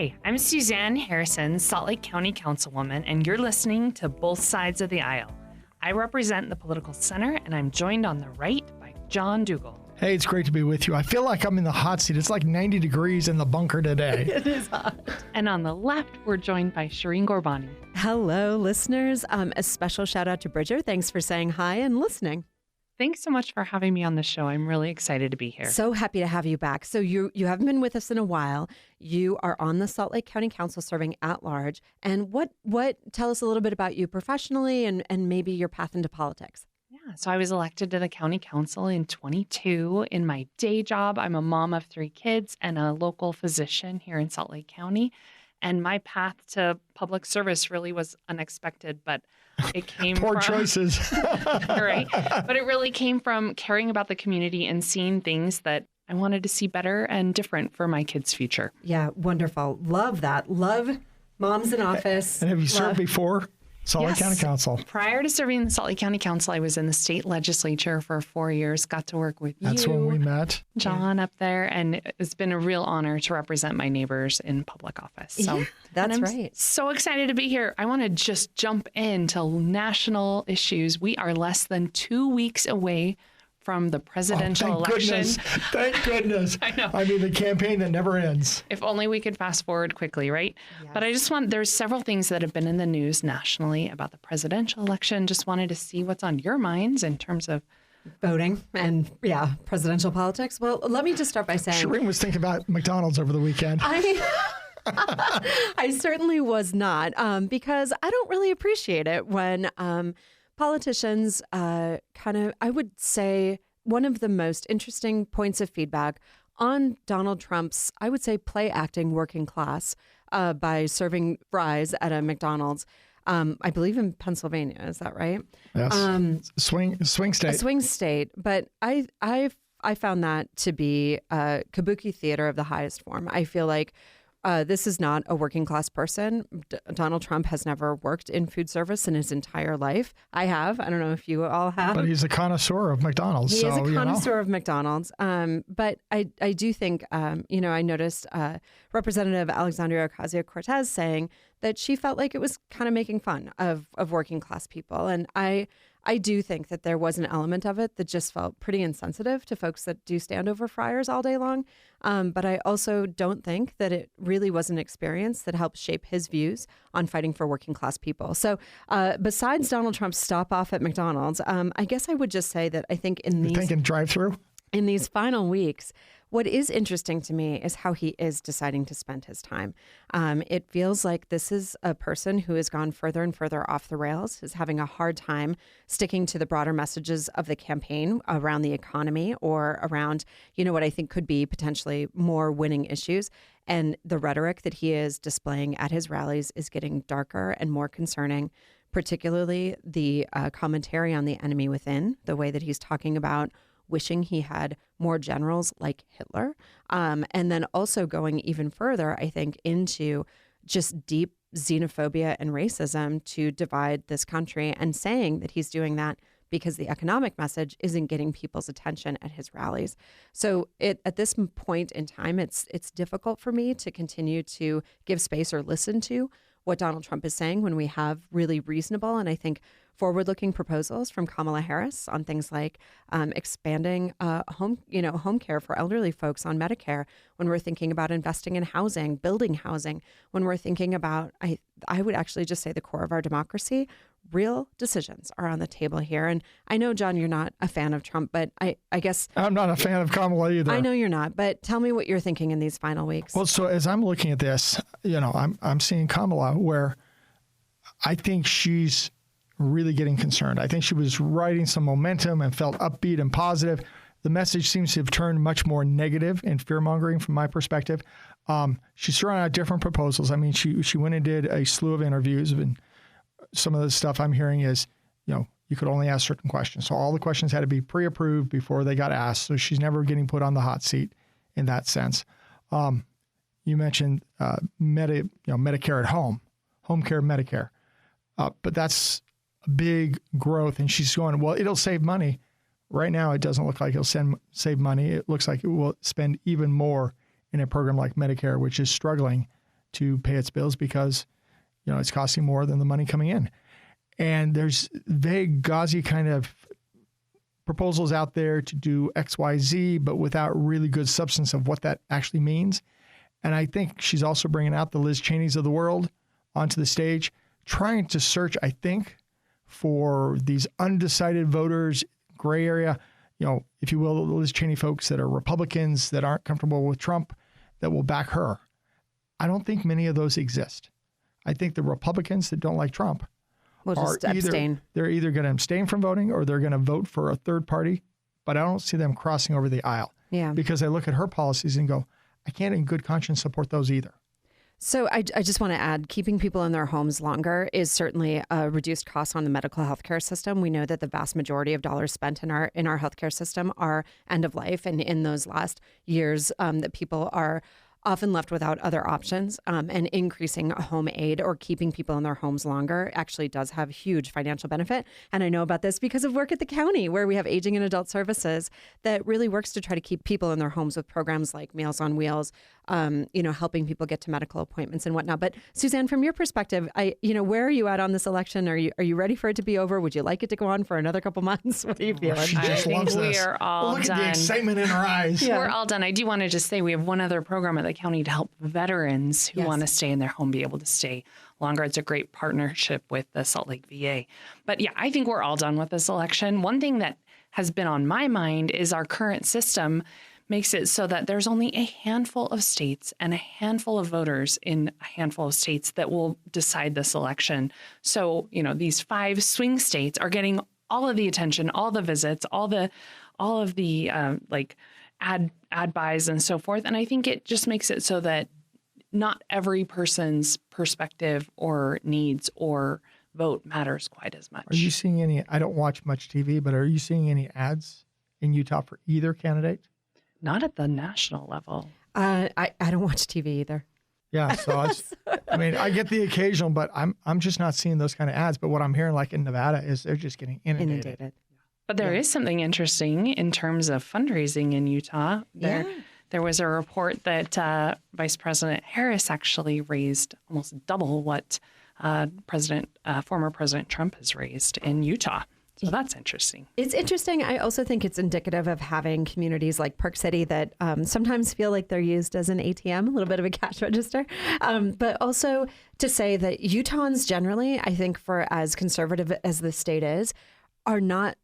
Hi, I'm Suzanne Harrison, Salt Lake County Councilwoman, and you're listening to Both Sides of the Aisle. I represent the political center, and I'm joined on the right by John Dougal. Hey, it's great to be with you. I feel like I'm in the hot seat. It's like 90 degrees in the bunker today. It is hot. And on the left, we're joined by Shireen Gorbani. Hello, listeners. A special shout out to Bridger. Thanks for saying hi and listening. Thanks so much for having me on the show. I'm really excited to be here. So happy to have you back. So you haven't been with us in a while. You are on the Salt Lake County Council serving at large. And what tell us a little bit about you professionally and maybe your path into politics. Yeah, so I was elected to the county council in 22. In my day job, I'm a mom of 3 kids and a local physician here in Salt Lake County. And my path to public service really was unexpected, but it came Poor from choices. right. But it really came from caring about the community and seeing things that I wanted to see better and different for my kids' future. Yeah, wonderful. Love that. Love moms in office. And have you served before? Salt Lake County Council. Prior to serving the Salt Lake County Council, I was in the state legislature for 4 years, got to work with That's when we met. John up there, and it's been a real honor to represent my neighbors in public office. So yeah, that's right. So excited to be here. I want to just jump into national issues. We are less than 2 weeks away from the presidential election. Goodness. Thank goodness. I know. I mean, the campaign that never ends. If only we could fast forward quickly, right? Yes. But there's several things that have been in the news nationally about the presidential election. Just wanted to see what's on your minds in terms of Voting and, presidential politics. Well, let me just start by saying... Shireen was thinking about McDonald's over the weekend. I certainly was not, because I don't really appreciate it when politicians I would say, one of the most interesting points of feedback on Donald Trump's, I would say, play acting working class by serving fries at a McDonald's. I believe in Pennsylvania. Is that right? Yes. Swing state. A swing state. But I found that to be kabuki theater of the highest form. I feel like this is not a working class person. Donald Trump has never worked in food service in his entire life. I have. I don't know if you all have. But he's a connoisseur of McDonald's. He is a connoisseur of McDonald's. But I do think, I noticed Representative Alexandria Ocasio-Cortez saying that she felt like it was kind of making fun of working class people. And I do think that there was an element of it that just felt pretty insensitive to folks that do stand over fryers all day long. But I also don't think that it really was an experience that helped shape his views on fighting for working class people. So besides Donald Trump's stop off at McDonald's, I guess I would just say that I think in these final weeks, what is interesting to me is how he is deciding to spend his time. It feels like this is a person who has gone further and further off the rails, is having a hard time sticking to the broader messages of the campaign around the economy or around, what I think could be potentially more winning issues. And the rhetoric that he is displaying at his rallies is getting darker and more concerning, particularly the commentary on the enemy within, the way that he's talking about wishing he had more generals like Hitler. And then also going even further, I think, into just deep xenophobia and racism to divide this country, and saying that he's doing that because the economic message isn't getting people's attention at his rallies. So at this point in time, it's difficult for me to continue to give space or listen to what Donald Trump is saying when we have really reasonable and I think forward-looking proposals from Kamala Harris on things like expanding home care for elderly folks on Medicare, when we're thinking about investing in housing, building housing, when we're thinking about, I would actually just say the core of our democracy, real decisions are on the table here. And I know, John, you're not a fan of Trump, but I guess... I'm not a fan of Kamala either. I know you're not, but tell me what you're thinking in these final weeks. Well, so as I'm looking at this, I'm seeing Kamala where I think she's really getting concerned. I think she was riding some momentum and felt upbeat and positive. The message seems to have turned much more negative and fear-mongering from my perspective. She's throwing out different proposals. I mean, she went and did a slew of interviews, and some of the stuff I'm hearing is, you could only ask certain questions. So all the questions had to be pre-approved before they got asked. So she's never getting put on the hot seat in that sense. You mentioned Medicare at home care Medicare. But that's a big growth. And she's going, well, it'll save money. Right now, it doesn't look like it'll save money. It looks like it will spend even more in a program like Medicare, which is struggling to pay its bills because, it's costing more than the money coming in. And there's vague, gauzy kind of proposals out there to do X, Y, Z, but without really good substance of what that actually means. And I think she's also bringing out the Liz Cheneys of the world onto the stage, trying to search, I think, for these undecided voters, gray area, if you will, the Liz Cheney folks that are Republicans that aren't comfortable with Trump that will back her. I don't think many of those exist. I think the Republicans that don't like Trump We'll just abstain. They're either going to abstain from voting or they're going to vote for a third party, but I don't see them crossing over the aisle. Yeah. Because I look at her policies and go, I can't in good conscience support those either. So I just want to add, keeping people in their homes longer is certainly a reduced cost on the medical healthcare system. We know that the vast majority of dollars spent in our healthcare system are end of life, and in those last years, that people are often left without other options, and increasing home aid or keeping people in their homes longer actually does have huge financial benefit. And I know about this because of work at the county, where we have Aging and Adult Services that really works to try to keep people in their homes with programs like Meals on Wheels, helping people get to medical appointments and whatnot. But Suzanne, from your perspective, where are you at on this election? Are you ready for it to be over? Would you like it to go on for another couple months? What are you feeling? She just loves we this. are all Look done. at the excitement in her eyes. We're all done. I do want to just say we have one other program at the county to help veterans who want to stay in their home be able to stay longer. It's a great partnership with the Salt Lake VA. But yeah, I think we're all done with this election. One thing that has been on my mind is our current system makes it so that there's only a handful of states and a handful of voters in a handful of states that will decide this election. So, these 5 swing states are getting all of the attention, all the visits, all of the ad buys and so forth. And I think it just makes it so that not every person's perspective or needs or vote matters quite as much. Are you seeing any, I don't watch much TV, but are you seeing any ads in Utah for either candidate? Not at the national level. I don't watch TV either. Yeah, so I get the occasional, but I'm just not seeing those kind of ads. But what I'm hearing, like in Nevada, is they're just getting inundated. But there is something interesting in terms of fundraising in Utah. There was a report that Vice President Harris actually raised almost double what former President Trump has raised in Utah. So that's interesting. It's interesting. I also think it's indicative of having communities like Park City that sometimes feel like they're used as an ATM, a little bit of a cash register. But also to say that Utahns generally, I think for as conservative as the state is, are not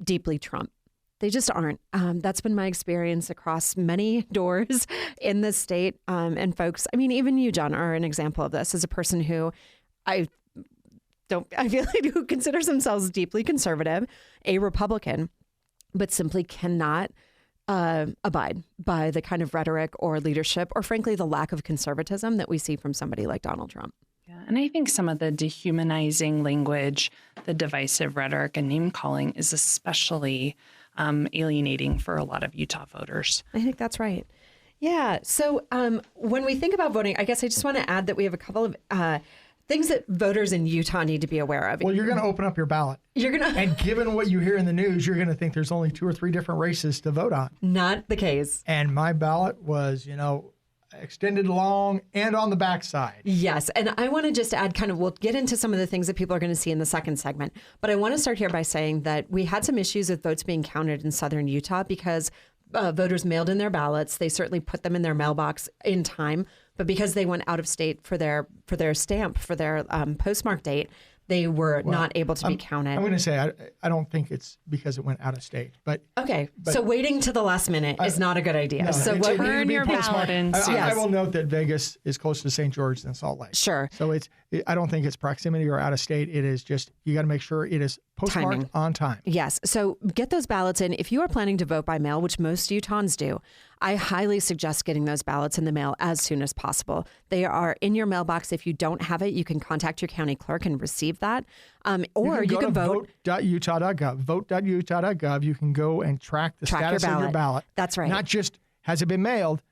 deeply Trump. They just aren't. That's been my experience across many doors in the state. And folks, even you, John, are an example of this as a person who I feel like who considers themselves deeply conservative, a Republican, but simply cannot abide by the kind of rhetoric or leadership or frankly, the lack of conservatism that we see from somebody like Donald Trump. Yeah, and I think some of the dehumanizing language, the divisive rhetoric and name calling is especially alienating for a lot of Utah voters. I think that's right. Yeah. So when we think about voting, I guess I just want to add that we have a couple of things that voters in Utah need to be aware of. Well, you're going to open up your ballot. And given what you hear in the news, you're going to think there's only 2 or 3 different races to vote on. Not the case. And my ballot was, extended long and on the backside. Yes. And I want to just add we'll get into some of the things that people are going to see in the second segment. But I want to start here by saying that we had some issues with votes being counted in southern Utah because voters mailed in their ballots. They certainly put them in their mailbox in time. But because they went out of state for their stamp, for their postmark date, they were not able to be counted. I'm going to say I don't think it's because it went out of state. But okay, so waiting to the last minute is not a good idea. No, so turn your ballot in. I will note that Vegas is closer to St. George than Salt Lake. Sure. So I don't think it's proximity or out of state. It is just you got to make sure it is postmarked on time. Yes. So get those ballots in. If you are planning to vote by mail, which most Utahns do, I highly suggest getting those ballots in the mail as soon as possible. They are in your mailbox. If you don't have it, you can contact your county clerk and receive that. Or you can vote. Vote.utah.gov. Vote.utah.gov. You can go and track the status of your ballot. That's right. Not just has it been mailed,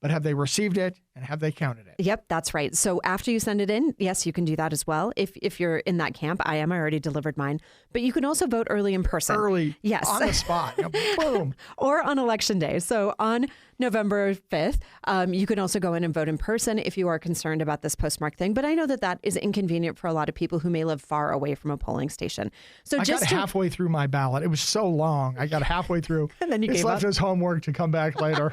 but have they received it and have they counted it? Yep, that's right. So after you send it in, yes, you can do that as well. If you're in that camp, I already delivered mine. But you can also vote early in person. Early, yes, on the spot. Boom. Or on election day. So on November 5th, you can also go in and vote in person if you are concerned about this postmark thing. But I know that is inconvenient for a lot of people who may live far away from a polling station. So I got halfway through my ballot. It was so long. I got halfway through. And then you it's gave left up. as homework to come back later.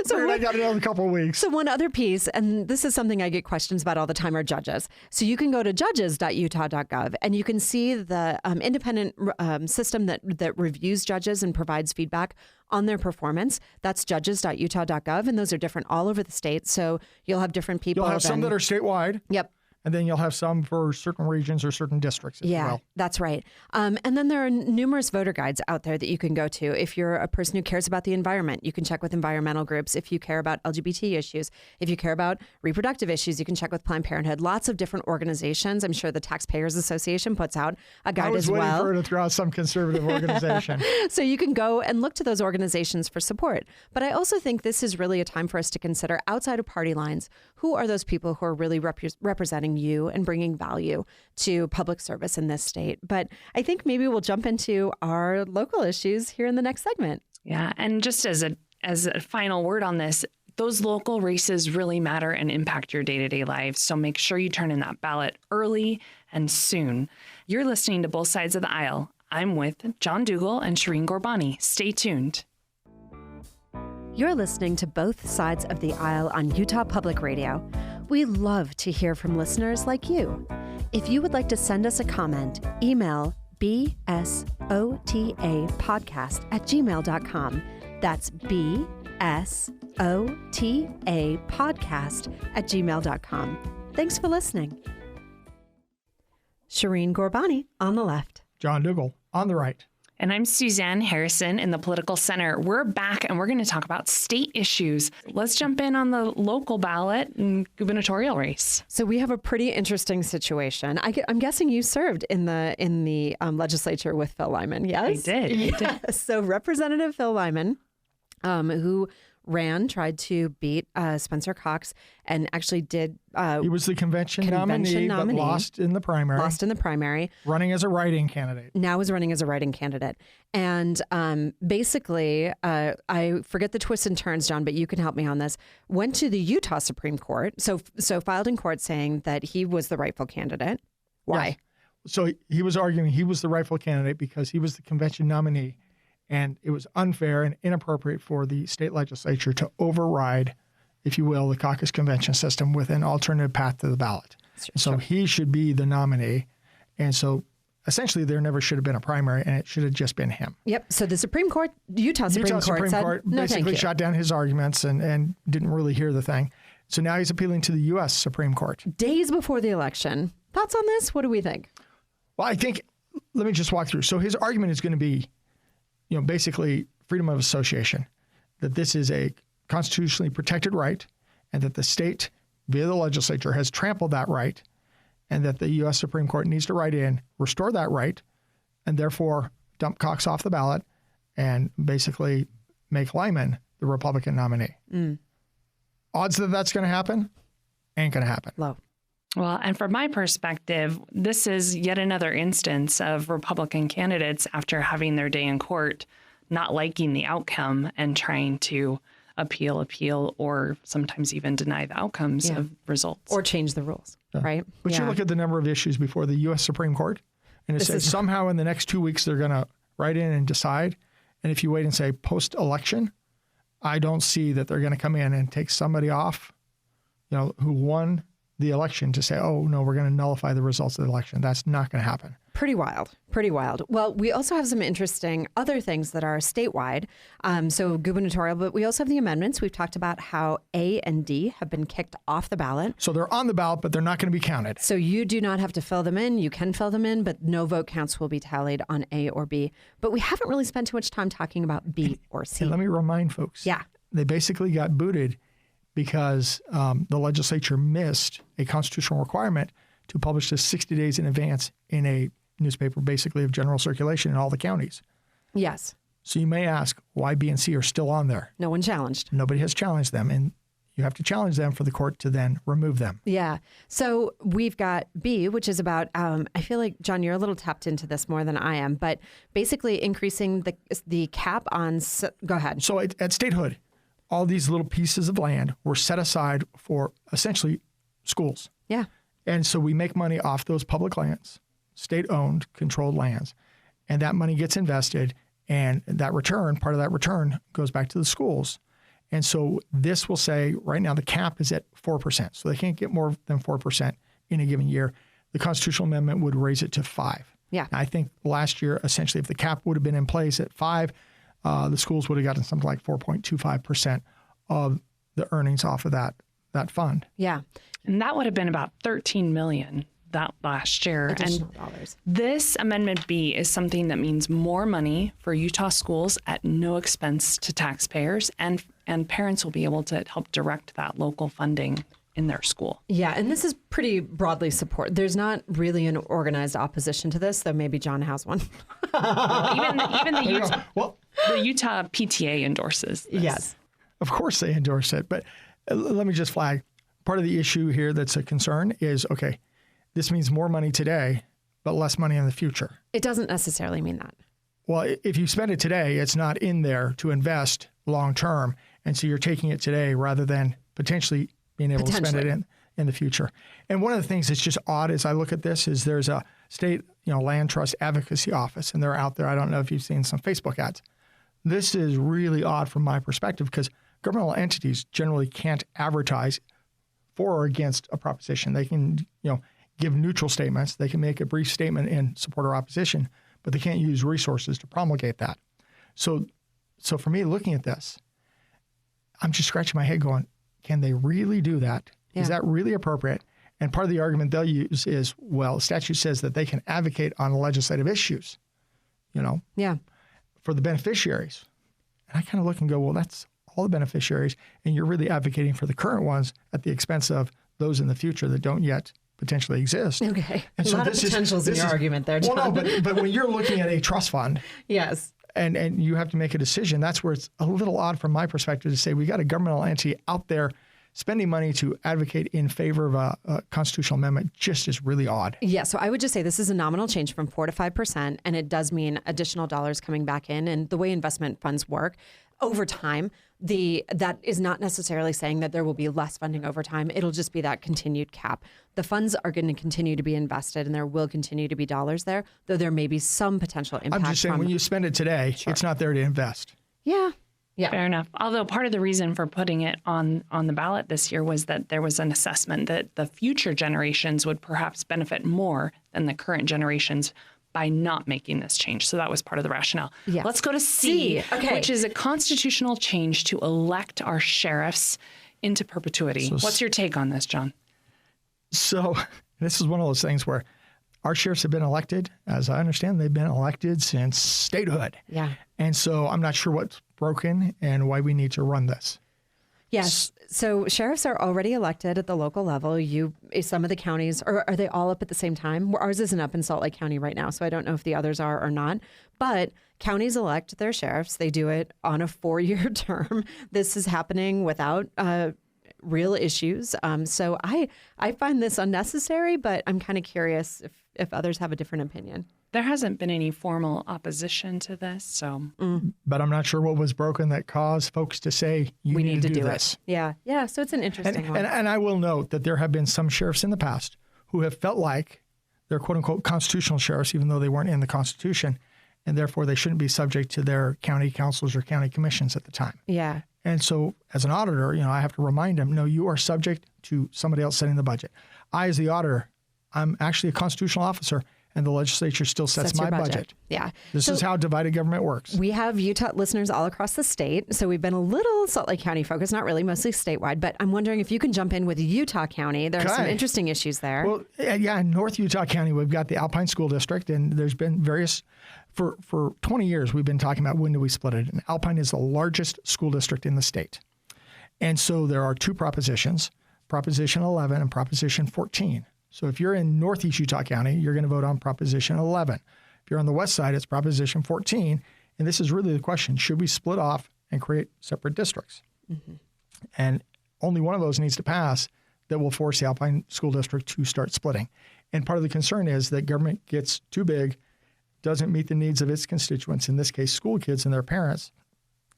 So I got another couple of weeks. So one other piece, and this is something I get questions about all the time, are judges. So you can go to judges.utah.gov and you can see the independent system that reviews judges and provides feedback on their performance. That's judges.utah.gov, and those are different all over the state. So you'll have different people. You'll have some that are statewide. Yep. And then you'll have some for certain regions or certain districts as well. That's right. And then there are numerous voter guides out there that you can go to. If you're a person who cares about the environment, you can check with environmental groups. If you care about LGBT issues, if you care about reproductive issues, you can check with Planned Parenthood. Lots of different organizations. I'm sure the Taxpayers Association puts out a guide as well. I was waiting for her to throw out some conservative organization. So you can go and look to those organizations for support. But I also think this is really a time for us to consider, outside of party lines, who are those people who are really representing you and bringing value to public service in this state. But I think maybe we'll jump into our local issues here in the next segment. Yeah. And just as a final word on this, those local races really matter and impact your day-to-day lives. So make sure you turn in that ballot early and soon. You're listening to Both Sides of the Aisle. I'm with John Dougal and Shireen Gorbani. Stay tuned. You're listening to Both Sides of the Aisle on Utah Public Radio. We love to hear from listeners like you. If you would like to send us a comment, email bsotapodcast@gmail.com. That's bsotapodcast@gmail.com. Thanks for listening. Shireen Gorbani on the left. John Dougal on the right. And I'm Suzanne Harrison in the Political Center. We're back and we're going to talk about state issues. Let's jump in on the local ballot and gubernatorial race. So we have a pretty interesting situation. I'm guessing you served in the legislature with Phil Lyman, yes? I did. Yes. So Representative Phil Lyman, who tried to beat Spencer Cox and actually did. He was the convention nominee, but lost in the primary. Running as a write-in candidate. Now is running as a write-in candidate. And basically, I forget the twists and turns, John, but you can help me on this. Went to the Utah Supreme Court. So filed in court saying that he was the rightful candidate. Why? Yes. So he was arguing he was the rightful candidate because he was the convention nominee. And it was unfair and inappropriate for the state legislature to override, if you will, the caucus convention system with an alternative path to the ballot. So he should be the nominee. And so essentially there never should have been a primary and it should have just been him. Yep. So the Utah Supreme Court said, no, basically shot down his arguments and didn't really hear the thing. So now he's appealing to the U.S. Supreme Court. Days before the election. Thoughts on this? What do we think? Well, I think, let me just walk through. So his argument is going to be, basically freedom of association, that this is a constitutionally protected right and that the state via the legislature has trampled that right and that the U.S. Supreme Court needs to write in, restore that right, and therefore dump Cox off the ballot and basically make Lyman the Republican nominee. Odds that that's going to happen? Ain't going to happen. Low. Well, and from my perspective, this is yet another instance of Republican candidates, after having their day in court, not liking the outcome and trying to appeal, or sometimes even deny the outcomes of results. Or change the rules, right? But you look at the number of issues before the U.S. Supreme Court, and it says somehow in the next 2 weeks they're going to write in and decide. And if you wait and say post-election, I don't see that they're going to come in and take somebody off, who won the election to say, oh, no, we're going to nullify the results of the election. That's not going to happen. Pretty wild. Well, we also have some interesting other things that are statewide. So gubernatorial, but we also have the amendments. We've talked about how A and D have been kicked off the ballot. So they're on the ballot, but they're not going to be counted. So you do not have to fill them in. You can fill them in, but no vote counts will be tallied on A or B. But we haven't really spent too much time talking about B or C. And let me remind folks. Yeah. They basically got booted because the legislature missed a constitutional requirement to publish this 60 days in advance in a newspaper basically of general circulation in all the counties. Yes. So you may ask why B and C are still on there. No one challenged. Nobody has challenged them. And you have to challenge them for the court to then remove them. Yeah. So we've got B, which is about, I feel like, John, you're a little tapped into this more than I am, but basically increasing the cap on, go ahead. So at statehood, all these little pieces of land were set aside for essentially schools. Yeah. And so we make money off those public lands, state-owned, controlled lands, and that money gets invested, and that return, part of that return goes back to the schools. And so this will say right now the cap is at 4%. So they can't get more than 4% in a given year. The constitutional amendment would raise it to 5%. Yeah. I think last year, essentially, if the cap would have been in place at 5%, the schools would have gotten something like 4.25% of the earnings off of that fund. Yeah. And that would have been about $13 million that last year. Additional and dollars. This Amendment B is something that means more money for Utah schools at no expense to taxpayers, and parents will be able to help direct that local funding in their school. Yeah, and this is pretty broadly support. There's not really an organized opposition to this, though maybe John has one. Even the Utah PTA endorses this. Yes. Of course they endorse it. But let me just flag, part of the issue here that's a concern is, okay, this means more money today, but less money in the future. It doesn't necessarily mean that. Well, if you spend it today, it's not in there to invest long term. And so you're taking it today rather than potentially being able to spend it in the future. And one of the things that's just odd as I look at this is there's a state land trust advocacy office, and they're out there. I don't know if you've seen some Facebook ads. This is really odd from my perspective because governmental entities generally can't advertise for or against a proposition. They can, give neutral statements. They can make a brief statement in support or opposition, but they can't use resources to promulgate that. So for me, looking at this, I'm just scratching my head going, can they really do that? Yeah. Is that really appropriate? And part of the argument they'll use is, well, the statute says that they can advocate on legislative issues, for the beneficiaries. And I kind of look and go, well, that's all the beneficiaries, and you're really advocating for the current ones at the expense of those in the future that don't yet potentially exist. Okay. And a lot of potentials in your argument there, John. Well, no, but when you're looking at a trust fund, yes, and you have to make a decision, that's where it's a little odd from my perspective to say we got a governmental entity out there spending money to advocate in favor of a constitutional amendment just is really odd. Yeah, so I would just say this is a nominal change from 4% to 5%, and it does mean additional dollars coming back in. And the way investment funds work, over time, that is not necessarily saying that there will be less funding over time. It'll just be that continued cap. The funds are going to continue to be invested, and there will continue to be dollars there, though there may be some potential impact. I'm just saying when you spend it today, It's not there to invest. Yeah. Fair enough. Although part of the reason for putting it on the ballot this year was that there was an assessment that the future generations would perhaps benefit more than the current generations by not making this change. So that was part of the rationale. Yes. Let's go to C, which is a constitutional change to elect our sheriffs into perpetuity. What's your take on this, John? So this is one of those things where our sheriffs have been elected. As I understand, they've been elected since statehood. Yeah. And so I'm not sure what's broken and why we need to run this. Yes. So sheriffs are already elected at the local level. Some of the counties, or are they all up at the same time? Ours isn't up in Salt Lake County right now, so I don't know if the others are or not. But counties elect their sheriffs. They do it on a 4-year term. This is happening without real issues. So I find this unnecessary, but I'm kind of curious if others have a different opinion. There hasn't been any formal opposition to this, so. But I'm not sure what was broken that caused folks to say, we need to do this. It. Yeah. Yeah. So it's an interesting one. And I will note that there have been some sheriffs in the past who have felt like they're quote unquote constitutional sheriffs, even though they weren't in the Constitution, and therefore they shouldn't be subject to their county councils or county commissions at the time. Yeah. And so as an auditor, I have to remind them, no, you are subject to somebody else setting the budget. I, as the auditor, I'm actually a constitutional officer, and the legislature still sets my budget. Yeah. This is how divided government works. We have Utah listeners all across the state, so we've been a little Salt Lake County focused, not really, mostly statewide, but I'm wondering if you can jump in with Utah County. There are some interesting issues there. Well, yeah, in North Utah County, we've got the Alpine School District, and there's been various, for 20 years, we've been talking about when do we split it. And Alpine is the largest school district in the state. And so there are two propositions, Proposition 11 and Proposition 14. So if you're in Northeast Utah County, you're going to vote on Proposition 11. If you're on the west side, it's Proposition 14. And this is really the question, should we split off and create separate districts? Mm-hmm. And only one of those needs to pass that will force the Alpine School District to start splitting. And part of the concern is that government gets too big, doesn't meet the needs of its constituents, in this case, school kids and their parents.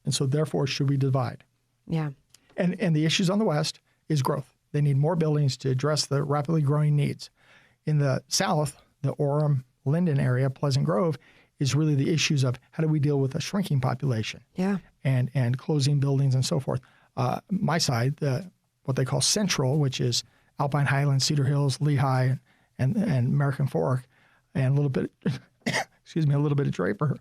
And so therefore, should we divide? Yeah. And the issues on the West is growth. They need more buildings to address the rapidly growing needs. In the South, the Orem, Linden area, Pleasant Grove, is really the issues of how do we deal with a shrinking population and closing buildings and so forth. My side, what they call Central, which is Alpine Highlands, Cedar Hills, Lehigh, and American Fork, and a little bit, a little bit of Draper,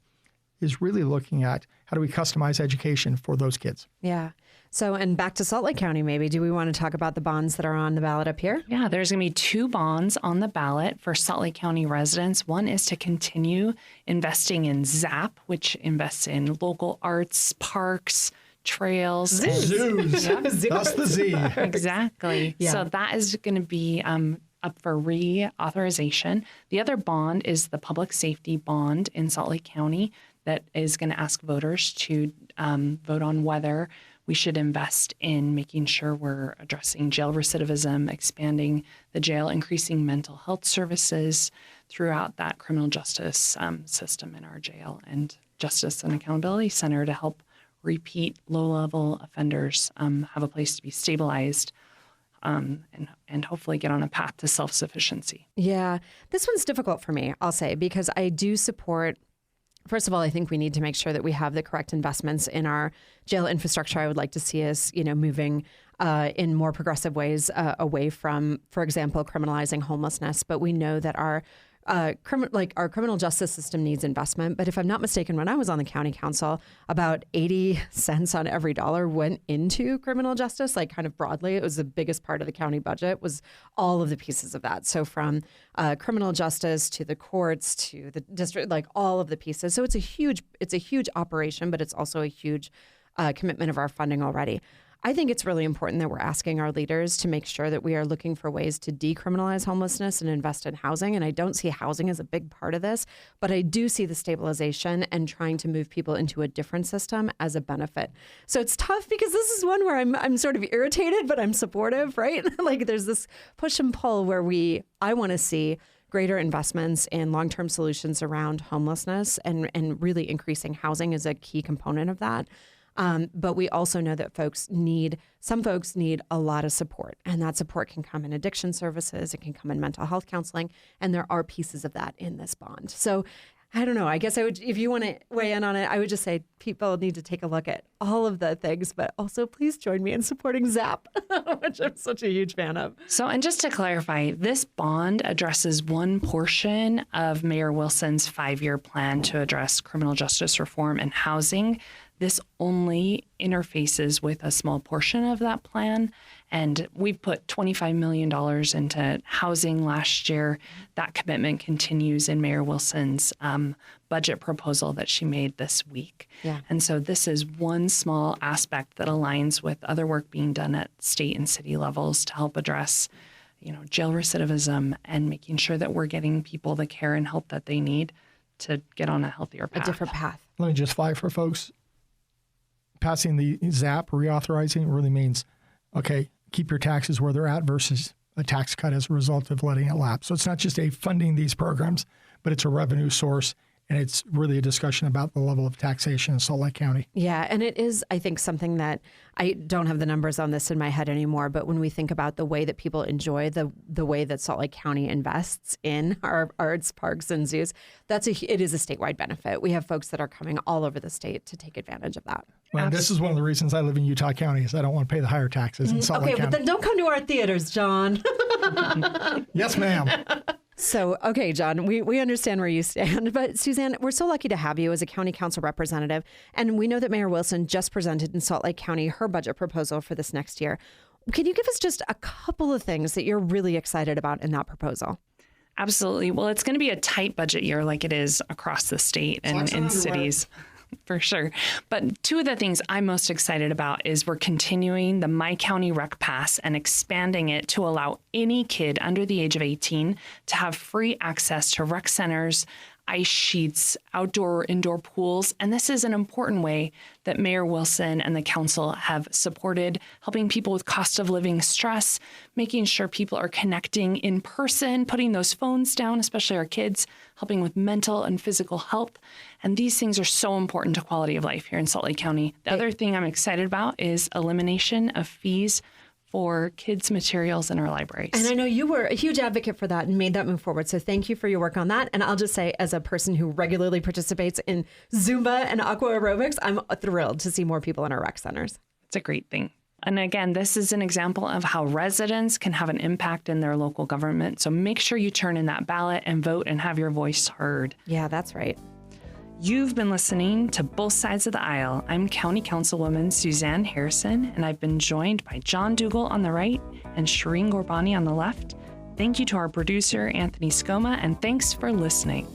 is really looking at how do we customize education for those kids. Yeah. So, and back to Salt Lake County, maybe. Do we want to talk about the bonds that are on the ballot up here? Yeah, there's going to be 2 bonds on the ballot for Salt Lake County residents. One is to continue investing in ZAP, which invests in local arts, parks, trails. Zoos. That's the Z. Exactly. Yeah. So that is going to be up for reauthorization. The other bond is the public safety bond in Salt Lake County that is going to ask voters to vote on whether we should invest in making sure we're addressing jail recidivism, expanding the jail, increasing mental health services throughout that criminal justice system in our jail, and Justice and Accountability Center to help repeat low-level offenders have a place to be stabilized and hopefully get on a path to self-sufficiency. Yeah. This one's difficult for me, I'll say, because I do support. First of all, I think we need to make sure that we have the correct investments in our jail infrastructure. I would like to see us, moving in more progressive ways away from, for example, criminalizing homelessness. But we know that our criminal justice system needs investment. But if I'm not mistaken, when I was on the county council, about 80 cents on every dollar went into criminal justice, like kind of broadly. It was the biggest part of the county budget, was all of the pieces of that. So from criminal justice to the courts to the district, like all of the pieces. So it's a huge operation, but it's also a huge commitment of our funding already. I think it's really important that we're asking our leaders to make sure that we are looking for ways to decriminalize homelessness and invest in housing. And I don't see housing as a big part of this, but I do see the stabilization and trying to move people into a different system as a benefit. So it's tough because this is one where I'm sort of irritated, but I'm supportive, right? Like there's this push and pull where I want to see greater investments in long-term solutions around homelessness and really increasing housing is a key component of that. But we also know that some folks need a lot of support, and that support can come in addiction services, it can come in mental health counseling, and there are pieces of that in this bond. So I don't know. I guess I would, if you want to weigh in on it, I would just say people need to take a look at all of the things, but also please join me in supporting ZAP, which I'm such a huge fan of. So, and just to clarify, this bond addresses one portion of Mayor Wilson's 5-year plan to address criminal justice reform and housing. This only interfaces with a small portion of that plan. And we've put $25 million into housing last year. That commitment continues in Mayor Wilson's budget proposal that she made this week. Yeah. And so this is one small aspect that aligns with other work being done at state and city levels to help address, jail recidivism and making sure that we're getting people the care and help that they need to get on a healthier path. A different path. Let me just flag for folks. Passing the ZAP reauthorizing really means, okay, keep your taxes where they're at versus a tax cut as a result of letting it lapse. So it's not just funding these programs, but it's a revenue source. And it's really a discussion about the level of taxation in Salt Lake County. Yeah, and it is, I think, something that I don't have the numbers on this in my head anymore, but when we think about the way that people enjoy the way that Salt Lake County invests in our arts, parks, and zoos, it is a statewide benefit. We have folks that are coming all over the state to take advantage of that. Well, this is one of the reasons I live in Utah County is I don't want to pay the higher taxes in Salt Lake County. Okay, but then don't come to our theaters, John. Yes, ma'am. So, okay, John, we understand where you stand. But Suzanne, we're so lucky to have you as a county council representative. And we know that Mayor Wilson just presented in Salt Lake County her budget proposal for this next year. Can you give us just a couple of things that you're really excited about in that proposal? Absolutely. Well, it's going to be a tight budget year like it is across the state and in cities. For sure. But 2 of the things I'm most excited about is we're continuing the My County Rec Pass and expanding it to allow any kid under the age of 18 to have free access to rec centers, ice sheets, outdoor or indoor pools. And this is an important way that Mayor Wilson and the council have supported helping people with cost of living stress, making sure people are connecting in person, putting those phones down, especially our kids, helping with mental and physical health. And these things are so important to quality of life here in Salt Lake County. The other thing I'm excited about is elimination of fees for kids' materials in our libraries. And I know you were a huge advocate for that and made that move forward. So thank you for your work on that. And I'll just say, as a person who regularly participates in Zumba and aqua aerobics, I'm thrilled to see more people in our rec centers. It's a great thing. And again, this is an example of how residents can have an impact in their local government. So make sure you turn in that ballot and vote and have your voice heard. Yeah, that's right. You've been listening to Both Sides of the Aisle. I'm County Councilwoman Suzanne Harrison, and I've been joined by John Dougal on the right and Shireen Gorbani on the left. Thank you to our producer, Anthony Scoma, and thanks for listening.